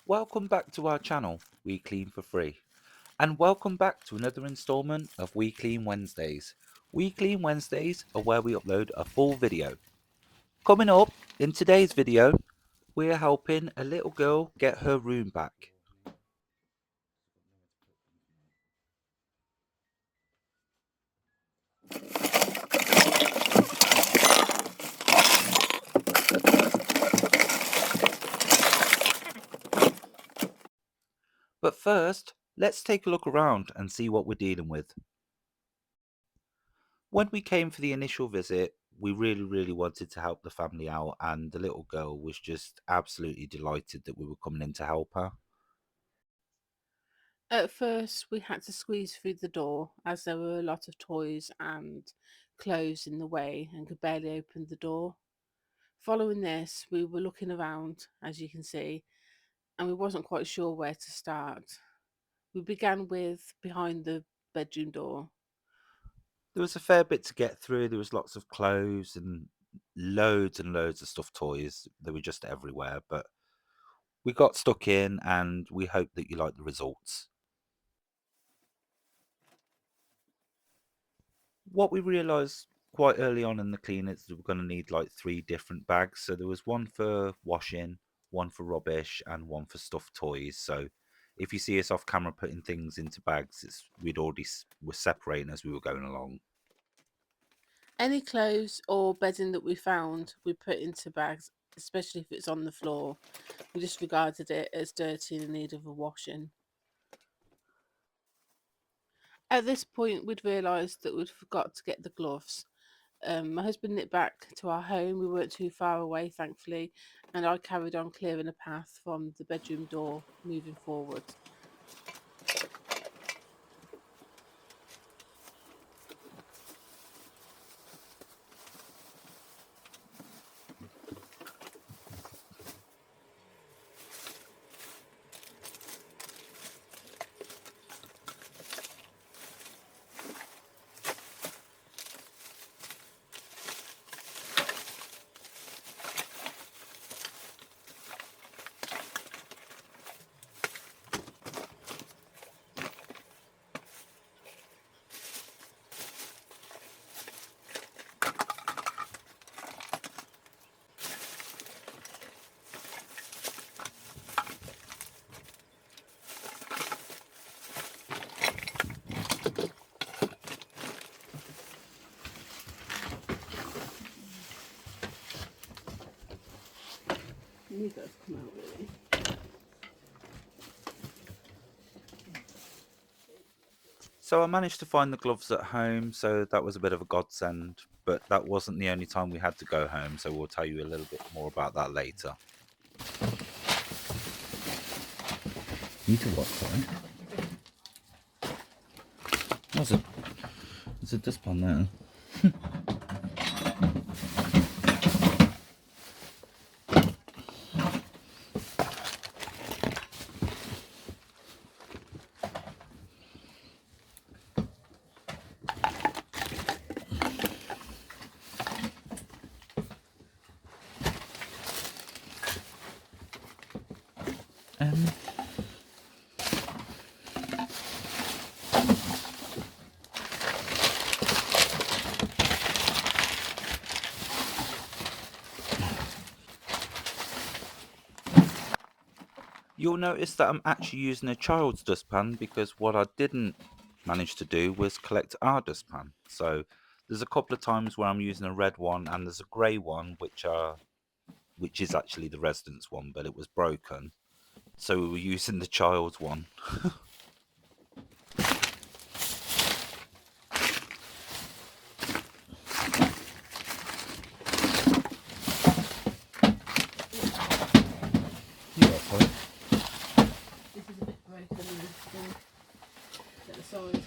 Welcome back to our channel, We Clean for Free. And welcome back to another installment of We Clean Wednesdays. We Clean Wednesdays are where we upload a full video. Coming up in today's video, we're helping a little girl get her room back. But first, let's take a look around and see what we're dealing with. When we came for the initial visit, we really wanted to help the family out, and the little girl was just absolutely delighted that we were coming in to help her. At first, we had to squeeze through the door as there were a lot of toys and clothes in the way and could barely open the door. Following this, we were looking around, as you can see, and we wasn't quite sure where to start. We began with behind the bedroom door. There was a fair bit to get through. There was lots of clothes and loads of stuffed toys. They were just everywhere, but we got stuck in and we hope that you like the results. What we realised quite early on in the clean is that we're going to need like 3 different bags. So there was one for washing, one for rubbish, and one for stuffed toys. So if you see us off camera putting things into bags, we'd already were separating as we were going along. Any clothes or bedding that we found, we put into bags, especially if it's on the floor. We just regarded it as dirty and in need of a washing. At this point, we'd realised that we'd forgot to get the gloves. My husband nipped back to our home. We weren't too far away, thankfully, and I carried on clearing a path from the bedroom door, moving forward. You guys come out really. So I managed to find the gloves at home, so that was a bit of a godsend. But that wasn't the only time we had to go home, so we'll tell you a little bit more about that later. Need to what, sorry? What's it? There's a dustpan there. Um, You'll notice that I'm actually using a child's dustpan because what I didn't manage to do was collect our dustpan. So there's a couple of times where I'm using a red one and there's a grey one which is actually the residence one, but it was broken. So we were using the child's one. You are, sorry. This is a bit broken and at the side.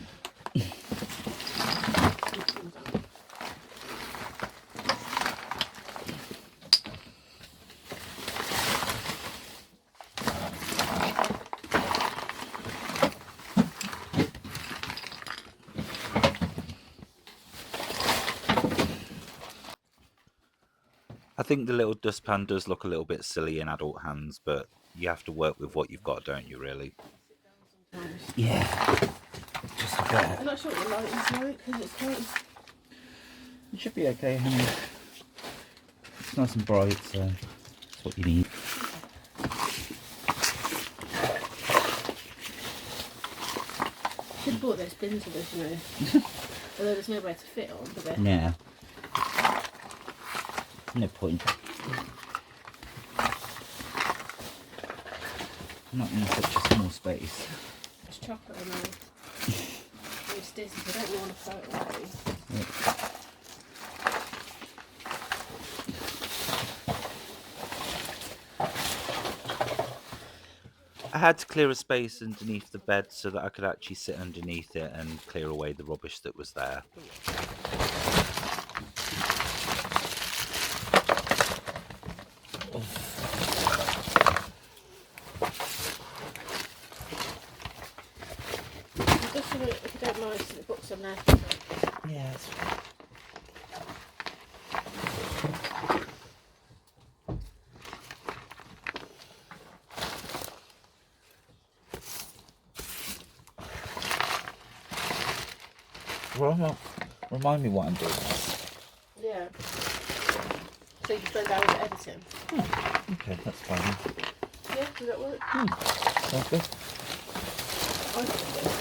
I think the little dustpan does look a little bit silly in adult hands, but you have to work with what you've got, don't you, really? Sometimes. Yeah, just a I'm bit. not sure what the lighting's like because it's quite. It should be okay, honey. It's nice and bright, so that's what you need. Should have bought those bins with us, you know. Although there's nowhere to fit on, but they're. Yeah, no point. Not in such a small space. There's chocolate on there. It's dizzy, I don't want to throw it away. Yeah. I had to clear a space underneath the bed so that I could actually sit underneath it and clear away the rubbish that was there. Just so that if you don't mind, so the books on there. Yeah, that's fine. Remind me what I'm doing. Yeah. So you can spend hours editing. Okay, that's fine. Yeah, does that work? Sounds good. I think it.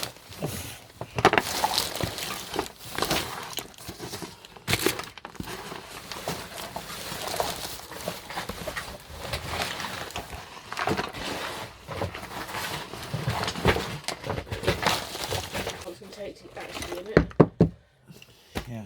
Concentrate actually in it. Yeah.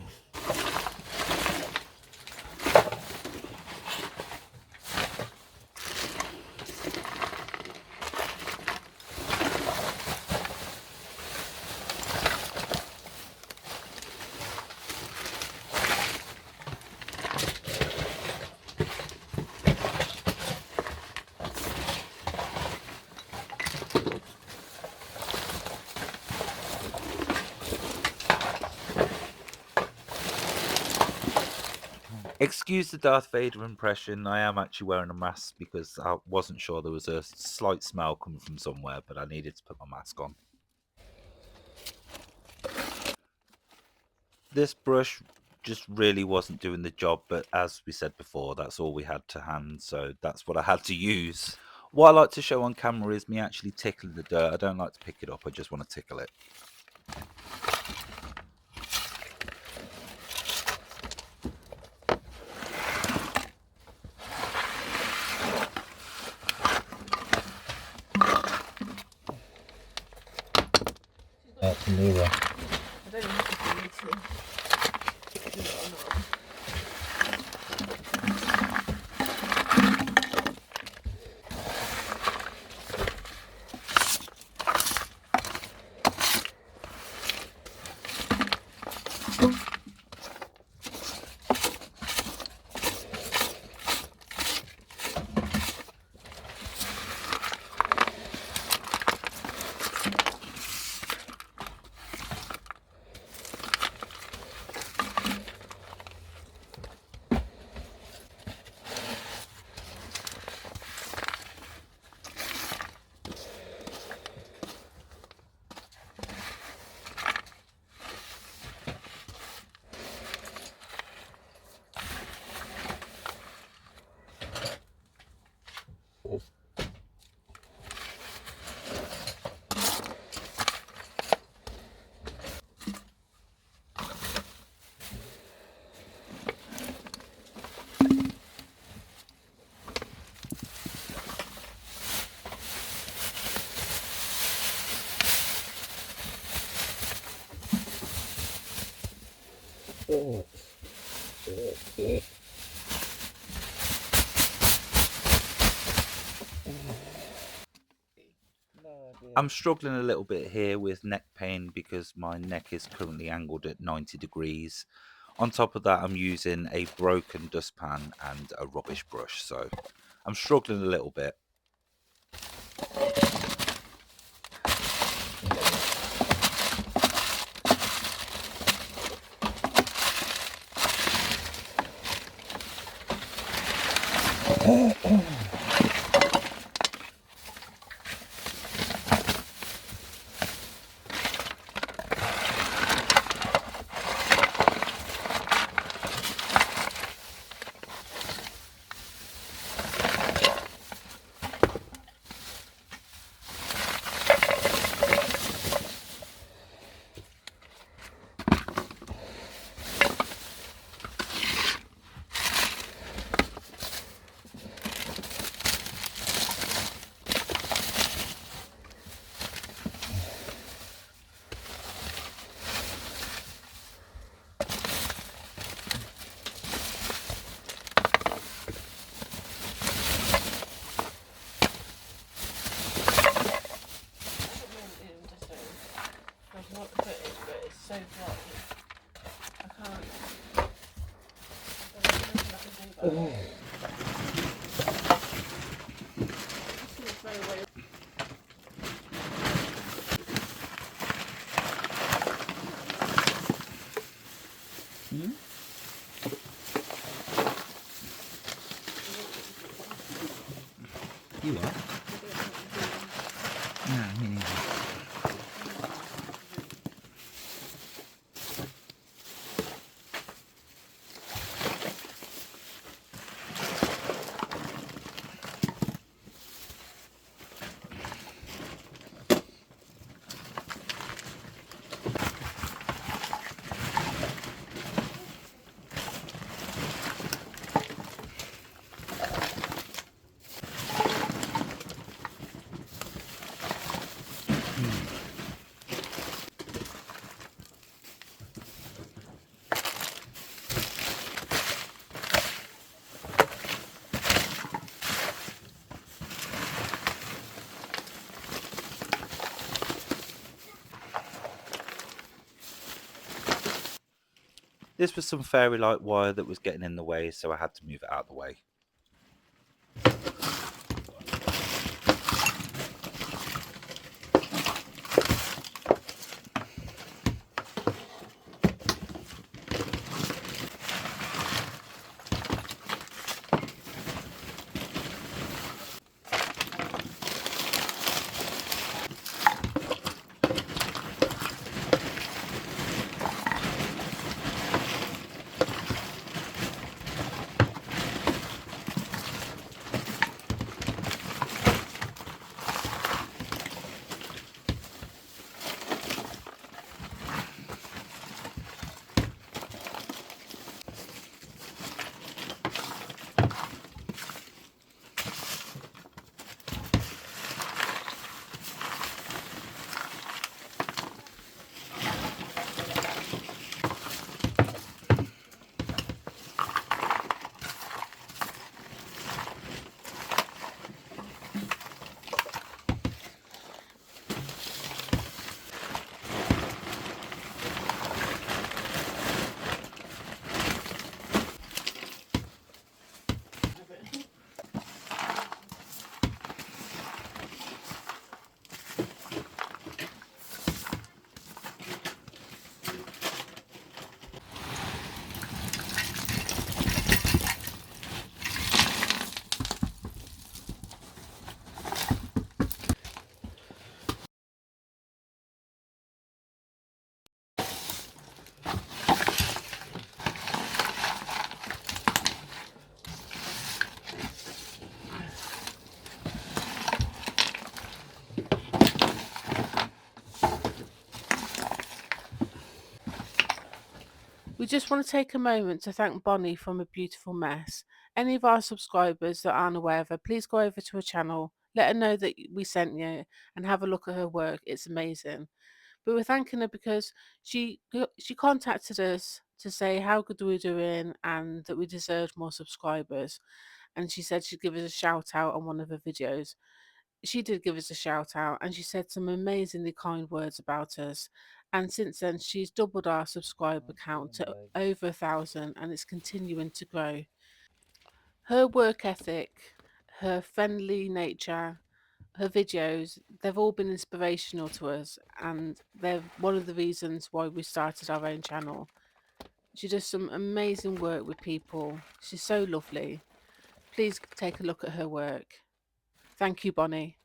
Excuse the Darth Vader impression. I am actually wearing a mask because I wasn't sure there was a slight smell coming from somewhere, but I needed to put my mask on. This brush just really wasn't doing the job, but as we said before, that's all we had to hand, so that's what I had to use. What I like to show on camera is me actually tickling the dirt. I don't like to pick it up, I just want to tickle it. That's a mirror. I don't know if you need to. I'm struggling a little bit here with neck pain because my neck is currently angled at 90 degrees. On top of that, I'm using a broken dustpan and a rubbish brush, so I'm struggling a little bit. Hmm? You are? No, me neither. This was some fairy light wire that was getting in the way, so I had to move it out of the way. We just want to take a moment to thank Bonnie from A Beautiful Mess. Any of our subscribers that aren't aware of her, please go over to her channel, let her know that we sent you, and have a look at her work. It's amazing. But we're thanking her because she contacted us to say how good we were doing and that we deserved more subscribers. And she said she'd give us a shout out on one of her videos. She did give us a shout out and she said some amazingly kind words about us. And since then, she's doubled our subscriber count to over 1,000 and it's continuing to grow. Her work ethic, her friendly nature, her videos, they've all been inspirational to us and they're one of the reasons why we started our own channel. She does some amazing work with people. She's so lovely. Please take a look at her work. Thank you, Bonnie.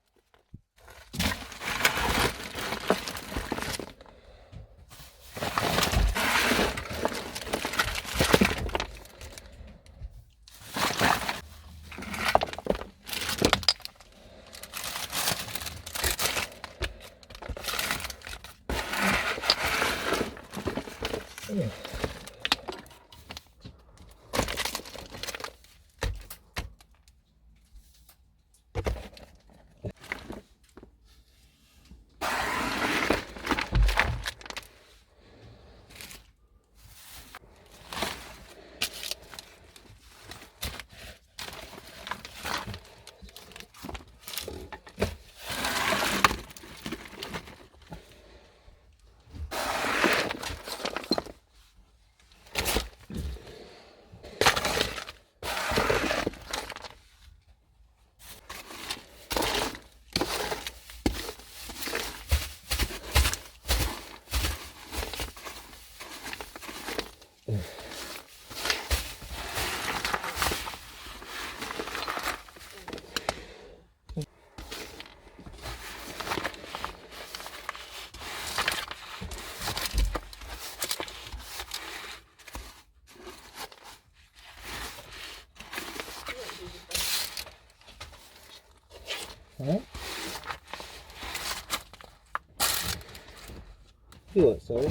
Eh? You what, sorry?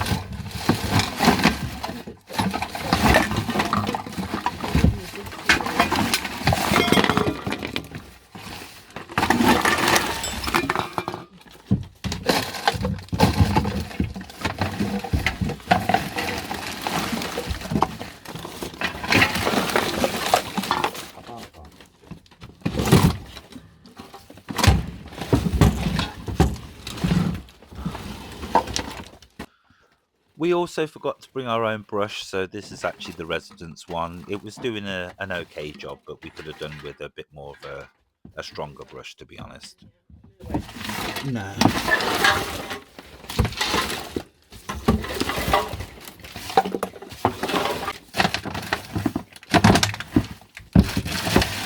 We also forgot to bring our own brush, so this is actually the residence one. It was doing an okay job, but we could have done with a bit more of a stronger brush, to be honest. No.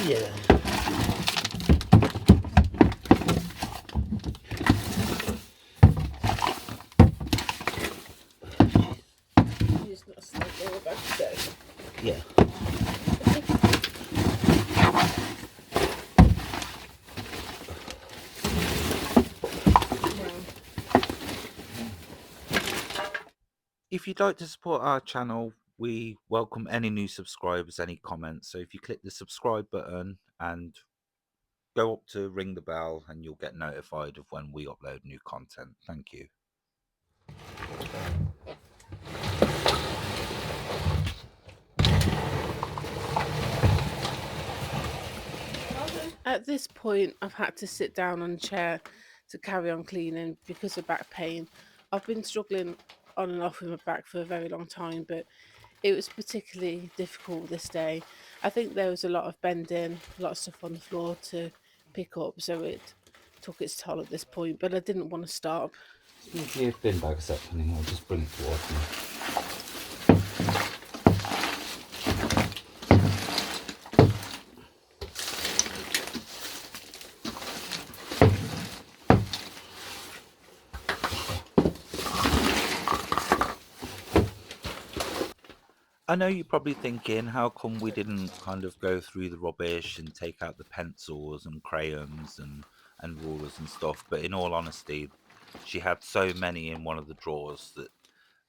Yeah. She's got a snake all about to go. Yeah. If you'd like to support our channel, we welcome any new subscribers, any comments. So if you click the subscribe button and go up to ring the bell, and you'll get notified of when we upload new content. Thank you. At this point, I've had to sit down on a chair to carry on cleaning because of back pain. I've been struggling on and off with my back for a very long time, but it was particularly difficult this day. I think there was a lot of bending, a lot of stuff on the floor to pick up, so it took its toll at this point, but I didn't want to stop. If your bin bag's up, and I'll just bring it towards me. I know you're probably thinking, how come we didn't kind of go through the rubbish and take out the pencils and crayons and rulers and stuff? But in all honesty, she had so many in one of the drawers that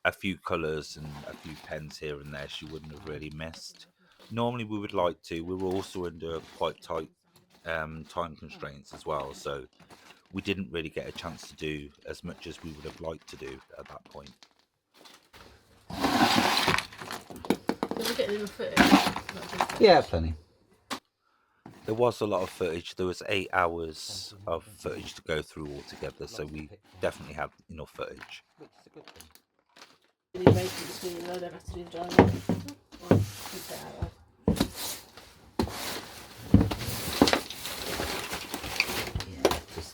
a few colours and a few pens here and there she wouldn't have really missed. Normally we would like to. We were also under quite tight time constraints as well, so we didn't really get a chance to do as much as we would have liked to do at that point. Did we get enough footage? Yeah, plenty. There was a lot of footage. There was 8 hours of footage to go through altogether, so we definitely had enough footage. Really break it between, I don't have to do the driving. Or keep it out of. Yeah, just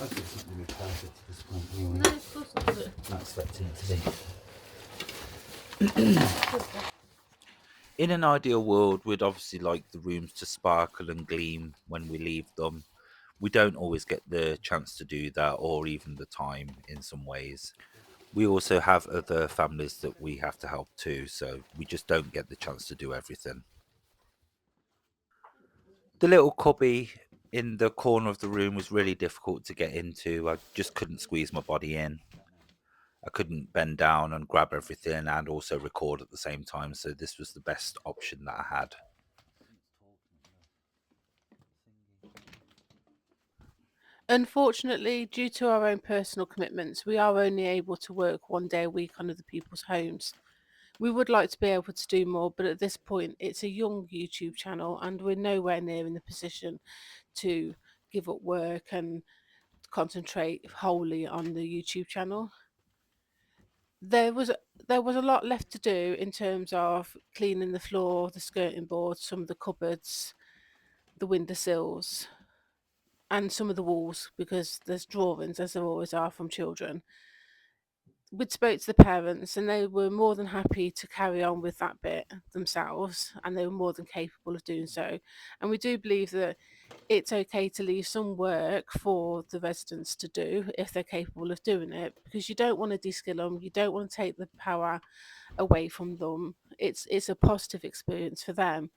I think something would be perfect at this point anyway. No, of course not. Not expecting it to be. In an ideal world, we'd obviously like the rooms to sparkle and gleam when we leave them. We don't always get the chance to do that, or even the time in some ways. We also have other families that we have to help too, so we just don't get the chance to do everything. The little cubby in the corner of the room was really difficult to get into. I just couldn't squeeze my body in. I couldn't bend down and grab everything and also record at the same time, so this was the best option that I had. Unfortunately, due to our own personal commitments, we are only able to work 1 day a week on other people's homes. We would like to be able to do more, but at this point, it's a young YouTube channel and we're nowhere near in the position to give up work and concentrate wholly on the YouTube channel. There was there was a lot left to do in terms of cleaning the floor, the skirting board, some of the cupboards, the windowsills, and some of the walls because there's drawings, as there always are from children. We'd spoke to the parents and they were more than happy to carry on with that bit themselves and they were more than capable of doing so. And we do believe that it's okay to leave some work for the residents to do if they're capable of doing it because you don't want to de-skill them, you don't want to take the power away from them. it's a positive experience for them.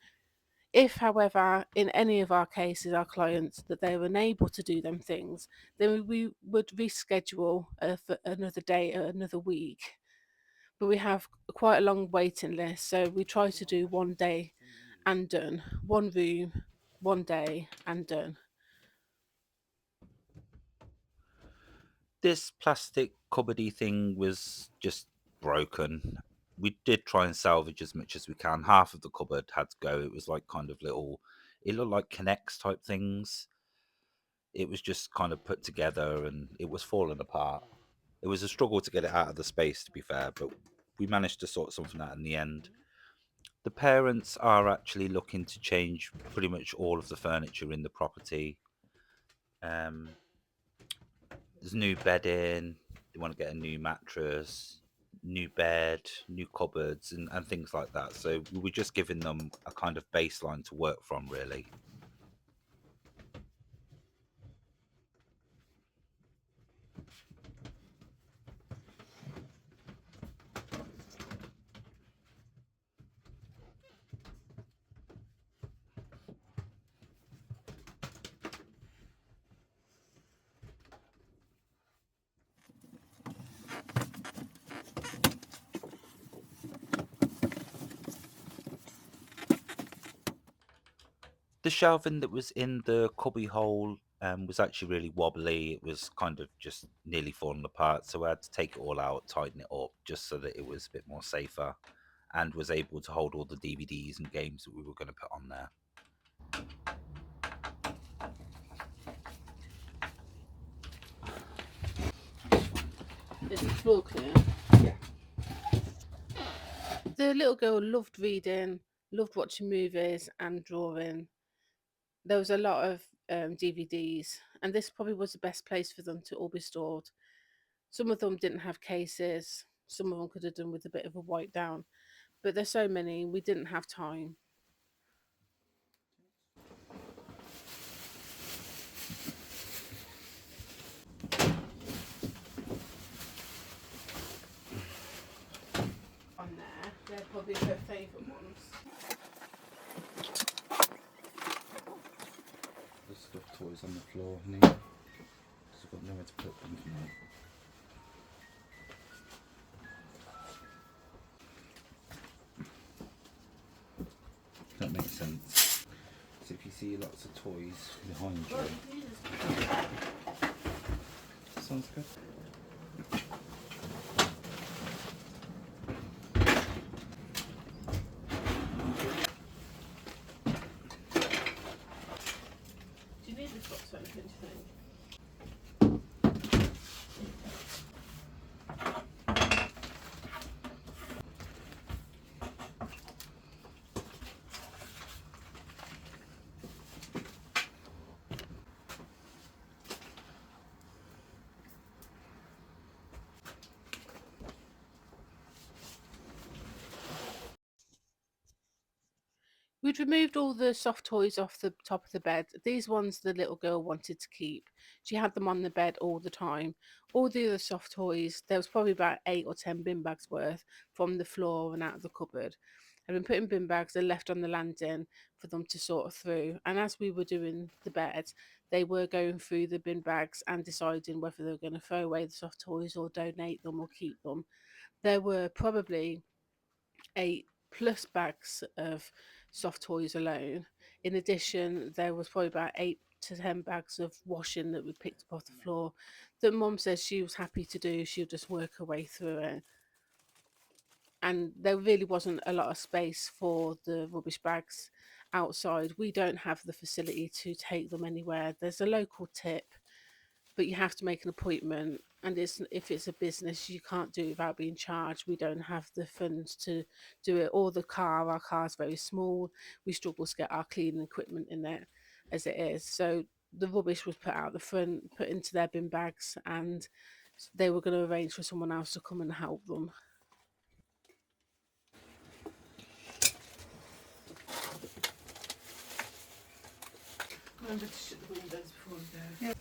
If, however, in any of our cases, our clients, that they were unable to do them things, then we would reschedule for another day or another week. But we have quite a long waiting list, so we try to do one day and done, one room, one day and done. This plastic cupboardy thing was just broken. We did try and salvage as much as we can. Half of the cupboard had to go. It was like kind of little, it looked like connects type things. It was just kind of put together and it was falling apart. It was a struggle to get it out of the space, to be fair, but we managed to sort something out in the end. The parents are actually looking to change pretty much all of the furniture in the property. Um, there's new bedding. They want to get a new mattress, new bed, new cupboards, and things like that. So we were just giving them a kind of baseline to work from, really. The shelving that was in the cubby hole was actually really wobbly. It was kind of just nearly falling apart. So I had to take it all out, tighten it up, just so that it was a bit more safer and was able to hold all the DVDs and games that we were going to put on there. Is the floor clear? Yeah. The little girl loved reading, loved watching movies and drawing. There was a lot of DVDs, and this probably was the best place for them to all be stored. Some of them didn't have cases, some of them could have done with a bit of a wipe down, but there's so many, we didn't have time. On there, they're probably her favourite ones. The stuffed toys on the floor, honey. I've got nowhere to put them tonight. That makes sense. So if you see lots of toys behind you, sounds good. Do you need this box for anything, do you think? We'd removed all the soft toys off the top of the bed. These ones the little girl wanted to keep. She had them on the bed all the time. All the other soft toys, there was probably about 8 or 10 bin bags worth from the floor and out of the cupboard, had been put in bin bags and left on the landing for them to sort through. And as we were doing the bed, they were going through the bin bags and deciding whether they were going to throw away the soft toys or donate them or keep them. There were probably 8+ bags of soft toys alone. In addition, there was probably about 8 to 10 bags of washing that we picked up off the floor that Mum says she was happy to do. She'll just work her way through it. And there really wasn't a lot of space for the rubbish bags outside. We don't have the facility to take them anywhere. There's a local tip, but you have to make an appointment. And if it's a business, you can't do it without being charged. We don't have the funds to do it. Or our car's very small. We struggle to get our cleaning equipment in there as it is. So the rubbish was put out the front, put into their bin bags, and they were going to arrange for someone else to come and help them. Remember to shut the windows before we go. Yeah.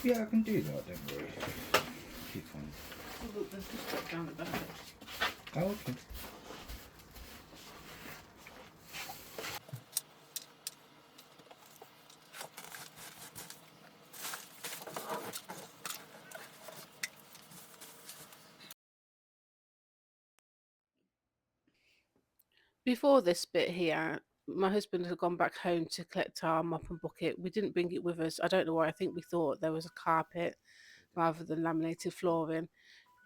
Yeah, I can do that, don't worry. Keep fine. Oh, look, there's just stuff down the back. Oh, okay. Before this bit here, my husband had gone back home to collect our mop and bucket. We didn't bring it with us. I don't know why. I think we thought there was a carpet rather than laminated flooring.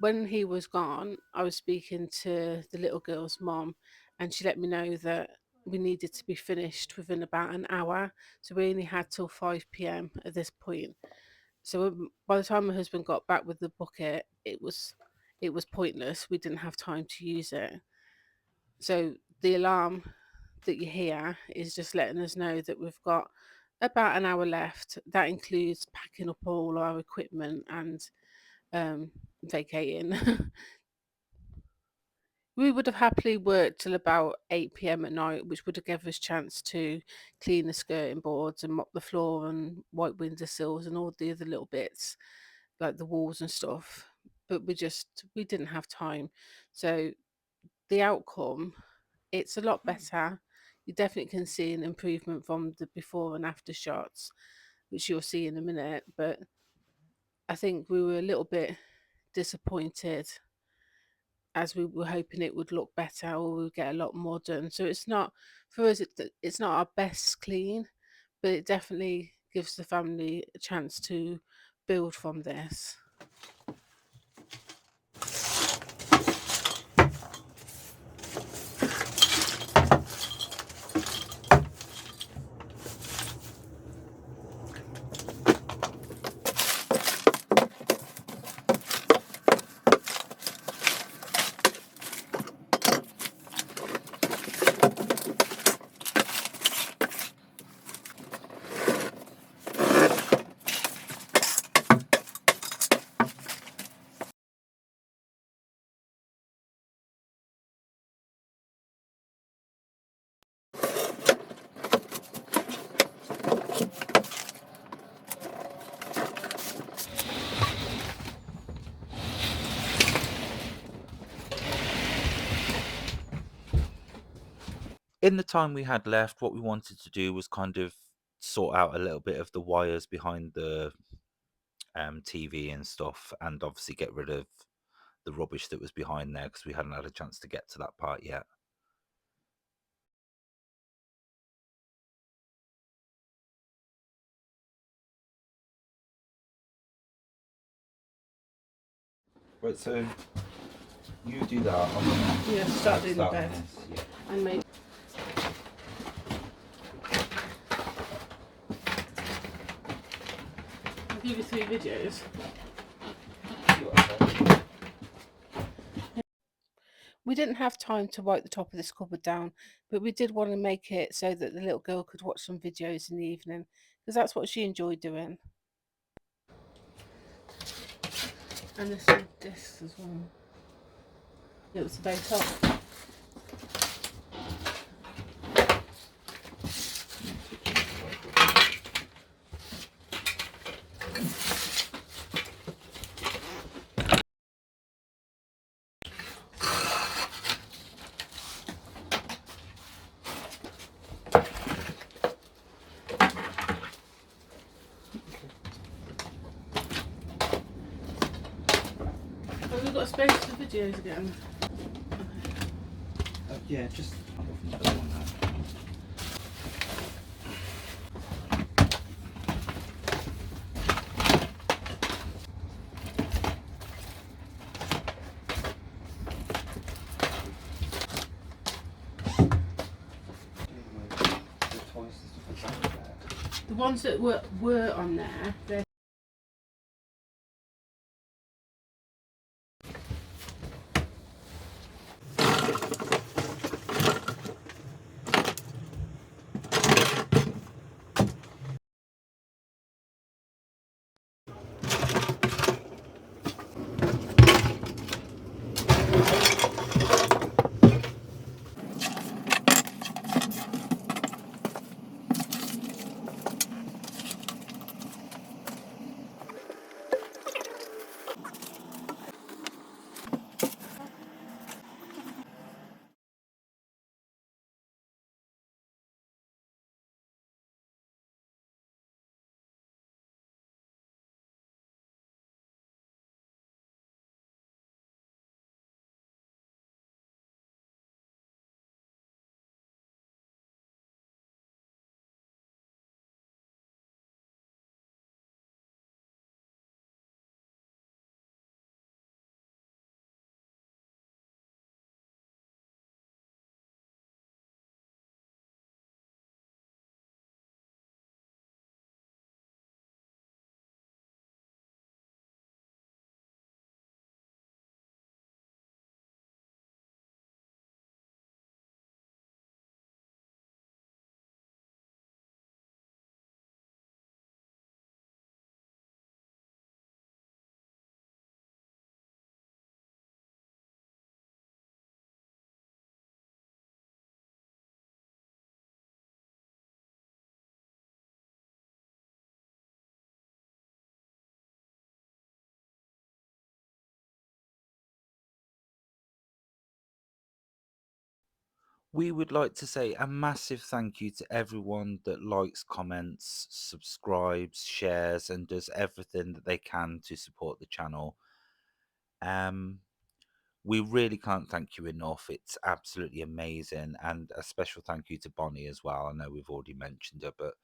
When he was gone, I was speaking to the little girl's mom, and she let me know that we needed to be finished within about an hour. So we only had till 5 p.m. at this point. So by the time my husband got back with the bucket, it was pointless. We didn't have time to use it. So the alarm that you hear is just letting us know that we've got about an hour left. That includes packing up all our equipment and vacating. We would have happily worked till about 8 p.m. at night, which would have given us chance to clean the skirting boards and mop the floor and wipe windowsills and all the other little bits, like the walls and stuff. But we didn't have time. So the outcome, it's a lot better. You definitely can see an improvement from the before and after shots, which you'll see in a minute. But I think we were a little bit disappointed as we were hoping it would look better or we would get a lot more done. So it's not for us. It's not our best clean, but it definitely gives the family a chance to build from this. In the time we had left, what we wanted to do was kind of sort out a little bit of the wires behind the TV and stuff, and obviously get rid of the rubbish that was behind there because we hadn't had a chance to get to that part yet. Right, so you do that. I'm gonna Yeah, start doing the bed. Yeah. And maybe I'll give you 3 videos. We didn't have time to wipe the top of this cupboard down, but we did want to make it so that the little girl could watch some videos in the evening because that's what she enjoyed doing. And there's some discs as well. It was the very top. Have we got space for videos again? Yeah, just another one there. The ones that were on there, they're We would like to say a massive thank you to everyone that likes, comments, subscribes, shares, and does everything that they can to support the channel. Um, we really can't thank you enough. It's absolutely amazing. And a special thank you to Bonnie as well. I know we've already mentioned her, but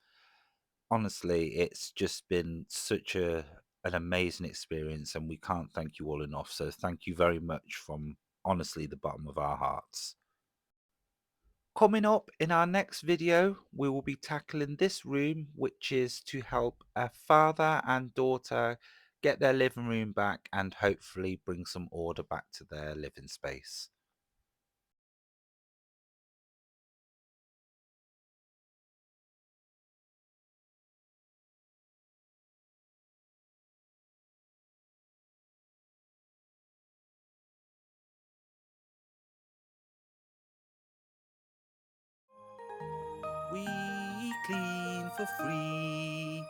honestly, it's just been such an amazing experience, and we can't thank you all enough. So thank you very much from honestly the bottom of our hearts. Coming up in our next video, we will be tackling this room, which is to help a father and daughter get their living room back and hopefully bring some order back to their living space. We clean for free.